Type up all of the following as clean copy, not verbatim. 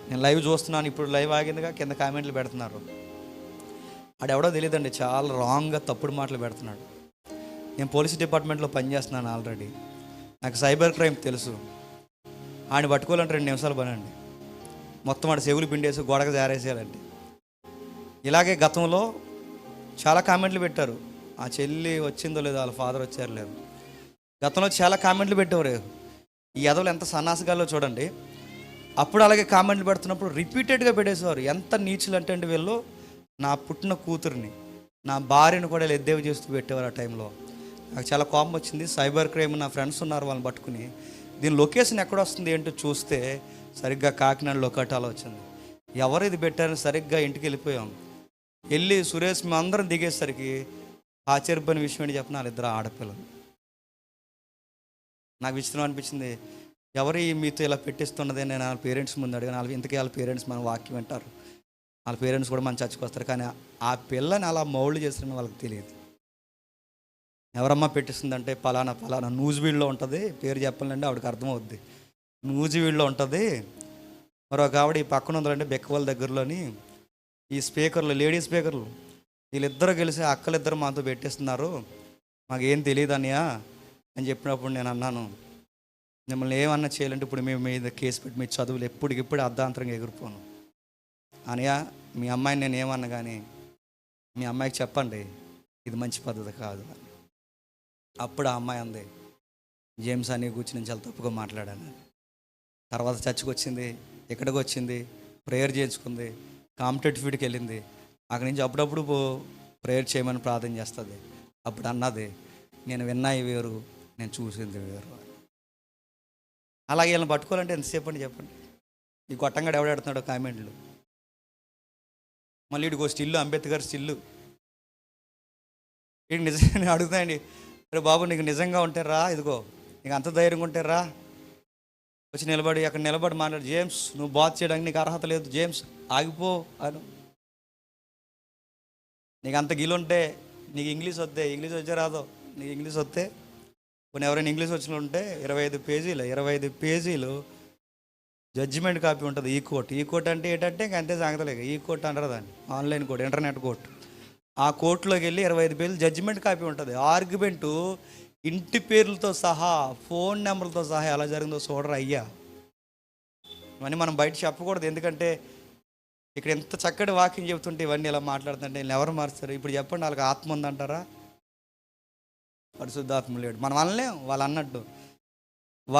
నేను లైవ్ చూస్తున్నాను, ఇప్పుడు లైవ్ ఆగిందిగా, కింద కామెంట్లు పెడుతున్నారు. ఆడెవడో తెలియదండి, చాలా రాంగ్గా తప్పుడు మాటలు పెడుతున్నాడు. నేను పోలీస్ డిపార్ట్మెంట్లో పనిచేస్తున్నాను ఆల్రెడీ, నాకు సైబర్ క్రైమ్ తెలుసు. ఆయన పట్టుకోవాలంటే 2 నిమిషాలు పని అండి. మొత్తం ఆడ చెవులు పిండేసి గోడకు జారేసేయాలండి. ఇలాగే గతంలో చాలా కామెంట్లు పెట్టారు. ఆ చెల్లి వచ్చిందో లేదో, వాళ్ళ ఫాదర్ వచ్చారు లేదు, గతంలో చాలా కామెంట్లు పెట్టేవారు. ఈ ఎదవలు ఎంత సన్నాసగాల్లో చూడండి. అప్పుడు అలాగే కామెంట్లు పెడుతున్నప్పుడు రిపీటెడ్గా పెట్టేసేవారు. ఎంత నీచులు అంటే అండి వీళ్ళు, నా పుట్టిన కూతురిని, నా భార్యను కూడా వీళ్ళు ఎద్దేవి చేస్తూ పెట్టేవారు. ఆ టైంలో నాకు చాలా కోపం వచ్చింది. సైబర్ క్రైమ్ నా ఫ్రెండ్స్ ఉన్నారు, వాళ్ళని పట్టుకుని దీని లొకేషన్ ఎక్కడ వస్తుంది ఏంటో చూస్తే సరిగ్గా కాకినాడ లొకాటాలో వచ్చింది. ఎవరు ఇది పెట్టారని సరిగ్గా ఇంటికి వెళ్ళిపోయాం. వెళ్ళి సురేష్ మేము అందరం దిగేసరికి ఆశ్చర్యపోయిన విషయం ఏంటి చెప్పిన, వాళ్ళిద్దరు ఆడపిల్లలు. నాకు విచిత్రం అనిపించింది, ఎవరు మీతో ఇలా పెట్టిస్తున్నది నేను వాళ్ళ పేరెంట్స్ ముందు అడిగాను. వాళ్ళ ఇంతకీ వాళ్ళ పేరెంట్స్ మన వాక్యం వింటారు, వాళ్ళ పేరెంట్స్ కూడా మన చర్చకు వస్తారు, కానీ ఆ పిల్లని అలా మౌల్డ్ చేస్తారని వాళ్ళకి తెలియదు. ఎవరమ్మా పెట్టిస్తుందంటే పలానా పలానా నూజివీడులో ఉంటుంది, పేరు చెప్పాలంటే ఆవిడకి అర్థమవుద్ది, నూజివీడులో ఉంటుంది. మరొక ఆవిడ ఈ పక్కన ఉందంటే బెక్కవాళ్ళ దగ్గరలోని ఈ స్పీకర్లు, లేడీ స్పీకర్లు, వీళ్ళిద్దరూ కలిసి అక్కలిద్దరు మాతో పెట్టిస్తున్నారు, మాకేం తెలియదు అన్నయ్య అని చెప్పినప్పుడు నేను అన్నాను, మిమ్మల్ని ఏమన్నా చేయాలంటే ఇప్పుడు మేము మీద కేసు పెట్టి మీ చదువులు ఎప్పటికిప్పుడు అర్ధాంతరంగా ఎగిరిపోను అన్నయ్య. మీ అమ్మాయిని నేను ఏమన్నా కానీ మీ అమ్మాయికి చెప్పండి ఇది మంచి పద్ధతి కాదు అని. అప్పుడు ఆ అమ్మాయి అంది, జేమ్స్ అని కూర్చుని నేను చాలా తప్పుగా మాట్లాడాను. తర్వాత చర్చకు వచ్చింది, ఇక్కడికి వచ్చింది, ప్రేయర్ చేయించుకుంది, కాంపిటేటివ్ ఫీల్డ్కి వెళ్ళింది. అక్కడి నుంచి అప్పుడప్పుడు ప్రేయర్ చేయమని ప్రార్థన చేస్తుంది. అప్పుడు అన్నది, నేను విన్నాయి వేరు, నేను చూసింది వేరు. అలాగే వీళ్ళని పట్టుకోవాలంటే ఎంతసేపు అండి చెప్పండి. ఈ గొట్టంగాడు ఎవడాడుతున్నాడు కామెంట్లు. మళ్ళీ వీడికి స్టిల్లు, అంబేద్కర్ స్టిల్లు. వీడికి నిజంగా అడుగుతాయండి, రే బాబు నీకు నిజంగా ఉంటే రా, ఇదిగో నీకు అంత ధైర్యంగా ఉంటే రా, వచ్చి నిలబడి అక్కడ నిలబడి మాట్లాడు, జేమ్స్ నువ్వు బాత్ చేయడానికి నీకు అర్హత లేదు, జేమ్స్ ఆగిపో అను. నీకు అంత గిలుంటే, నీకు ఇంగ్లీష్ వస్తే, ఇంగ్లీష్ వచ్చే రాదో, నీకు ఇంగ్లీష్ వస్తే, కొన్ని ఎవరైనా ఇంగ్లీష్ వచ్చిన ఉంటే 25 పేజీలు జడ్జిమెంట్ కాపీ ఉంటుంది. ఈ కోర్ట్ అంటే ఏంటంటే ఇంక అంతే సాగతలేక ఈ కోర్ట్ అంటారు దాన్ని, ఆన్లైన్ కోర్టు, ఇంటర్నెట్ కోర్టు. ఆ కోర్టులోకి వెళ్ళి 25 పేజీలు జడ్జిమెంట్ కాపీ ఉంటుంది. ఆర్గ్యుమెంటు ఇంటి పేర్లతో సహా, ఫోన్ నెంబర్లతో సహా ఎలా జరిగిందో చూడరు అయ్యా. ఇవన్నీ మనం బయట చెప్పకూడదు, ఎందుకంటే ఇక్కడ ఎంత చక్కటి వాక్యం చెబుతుంటే ఇవన్నీ ఇలా మాట్లాడుతుంటే వీళ్ళు ఎవరు మారుస్తారు? ఇప్పుడు చెప్పండి, వాళ్ళకి ఆత్మ ఉందంటారా? పరిశుద్ధాత్మ లేడు. మనం అనలేం వాళ్ళు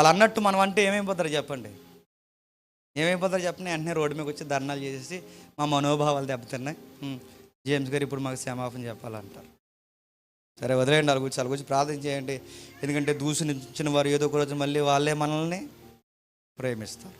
అన్నట్టు మనం అంటే ఏమైపోతారు చెప్పండి, ఏమైపోతారు చెప్పండి? వెంటనే రోడ్డు మీదకి వచ్చి ధర్నాలు చేసేసి మా మనోభావాలు దెబ్బతిన్నాయి, జేమ్స్ గారు ఇప్పుడు మాకు క్షమాపణ చెప్పాలంటారు. సరే వదిలేయండి, వాళ్ళ గురించి ప్రార్థన చేయండి. ఎందుకంటే దూషించిన వారు ఏదో ఒక రోజు మళ్ళీ వాళ్ళే మనల్ని ప్రేమిస్తారు.